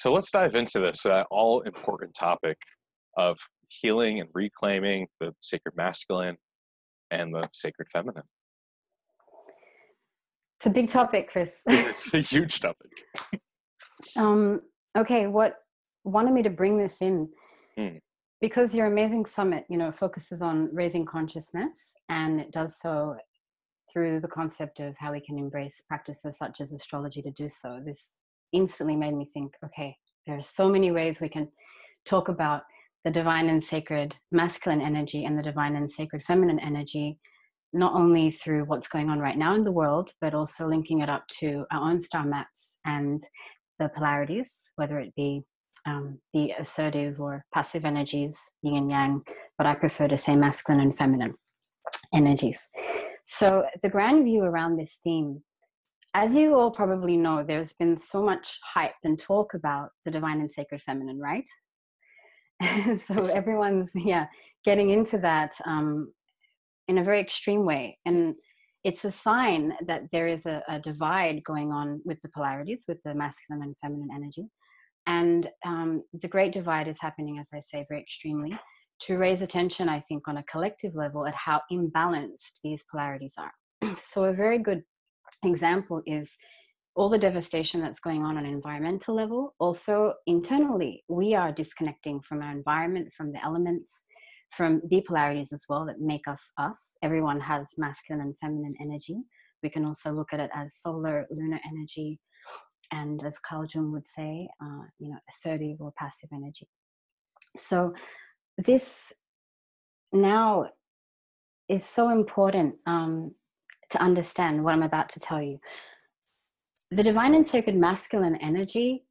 So let's dive into this all important topic of healing and reclaiming the sacred masculine and the sacred feminine. It's a big topic, Chris. It's a huge topic. Okay, what wanted me to bring this in, because your amazing summit, focuses on raising consciousness, and it does so through the concept of how we can embrace practices such as astrology to do so. This instantly made me think, okay, there are so many ways we can talk about the divine and sacred masculine energy and the divine and sacred feminine energy, not only through what's going on right now in the world, but also linking it up to our own star maps and the polarities, whether it be the assertive or passive energies, yin and yang, but I prefer to say masculine and feminine energies. So the grand view around this theme, as you all probably know, there's been so much hype and talk about the divine and sacred feminine, right? So everyone's getting into that in a very extreme way. And it's a sign that there is a divide going on with the polarities, with the masculine and feminine energy. And the great divide is happening, as I say, very extremely, to raise attention, I think, on a collective level at how imbalanced these polarities are. So a very good example is all the devastation that's going on an environmental level. Also, internally, we are disconnecting from our environment, from the elements, from the polarities as well that make us us. Everyone has masculine and feminine energy. We can also look at it as solar, lunar energy, and as Carl Jung would say, assertive or passive energy. So this now is so important to understand what I'm about to tell you. The divine and sacred masculine energy,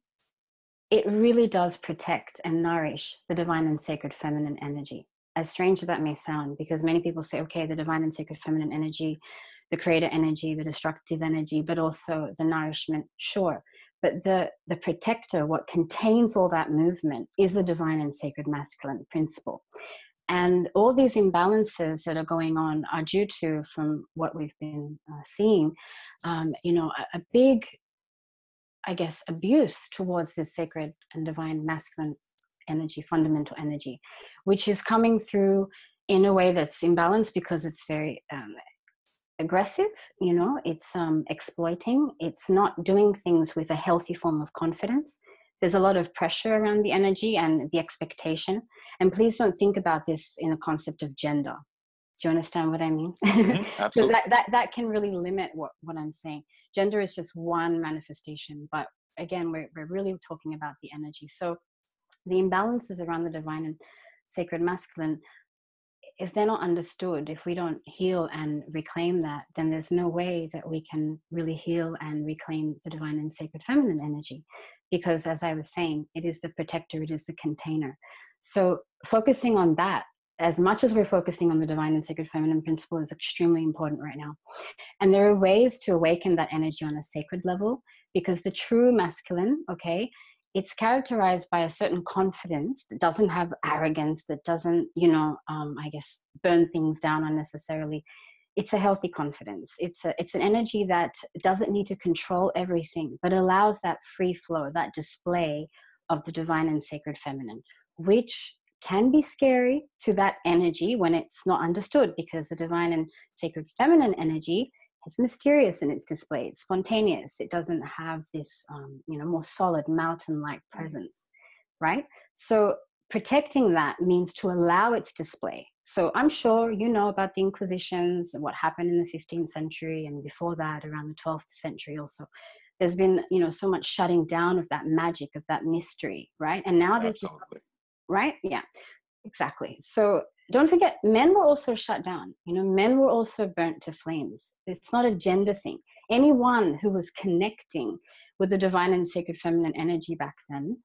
it really does protect and nourish the divine and sacred feminine energy. As strange as that may sound, because many people say, okay, the divine and sacred feminine energy, the creator energy, the destructive energy, but also the nourishment, sure. But the protector, what contains all that movement, is the divine and sacred masculine principle. And all these imbalances that are going on are due to, from what we've been seeing, a big, I guess, abuse towards this sacred and divine masculine energy, fundamental energy, which is coming through in a way that's imbalanced because it's very aggressive, it's exploiting, it's not doing things with a healthy form of confidence. There's a lot of pressure around the energy and the expectation. And please don't think about this in a concept of gender. Do you understand what I mean? Absolutely. Because that can really limit what I'm saying. Gender is just one manifestation. But again, we're really talking about the energy. So the imbalances around the divine and sacred masculine, if they're not understood, if we don't heal and reclaim that, then there's no way that we can really heal and reclaim the divine and sacred feminine energy. Because as I was saying, it is the protector, it is the container. So focusing on that, as much as we're focusing on the divine and sacred feminine principle, is extremely important right now. And there are ways to awaken that energy on a sacred level, because the true masculine, it's characterized by a certain confidence that doesn't have arrogance, that doesn't, burn things down unnecessarily. It's a healthy confidence. It's an energy that doesn't need to control everything, but allows that free flow, that display of the divine and sacred feminine, which can be scary to that energy when it's not understood, because the divine and sacred feminine energy is mysterious in its display. It's spontaneous. It doesn't have this, more solid mountain-like presence, right? So protecting that means to allow its display. So I'm sure you know about the Inquisitions and what happened in the 15th century, and before that, around the 12th century also. There's been, so much shutting down of that magic, of that mystery, right? And now there's just, right? Yeah, exactly. So don't forget, men were also shut down. Men were also burnt to flames. It's not a gender thing. Anyone who was connecting with the divine and sacred feminine energy back then,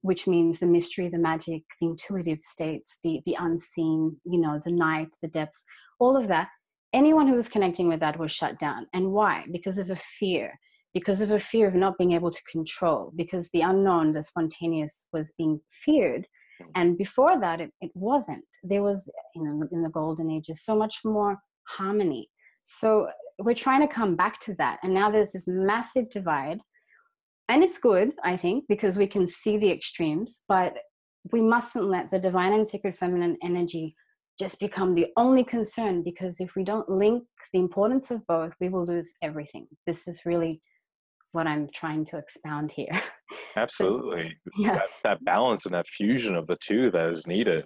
which means the mystery, the magic, the intuitive states, the unseen, the night, the depths, all of that, anyone who was connecting with that was shut down. And why? Because of a fear of not being able to control, because the unknown, the spontaneous, was being feared. And before that, it wasn't. There was, in the golden ages, so much more harmony. So we're trying to come back to that. And now there's this massive divide. And it's good, I think, because we can see the extremes, but we mustn't let the divine and sacred feminine energy just become the only concern, because if we don't link the importance of both, we will lose everything. This is really what I'm trying to expound here. So, Absolutely. It's yeah. that balance and that fusion of the two that is needed.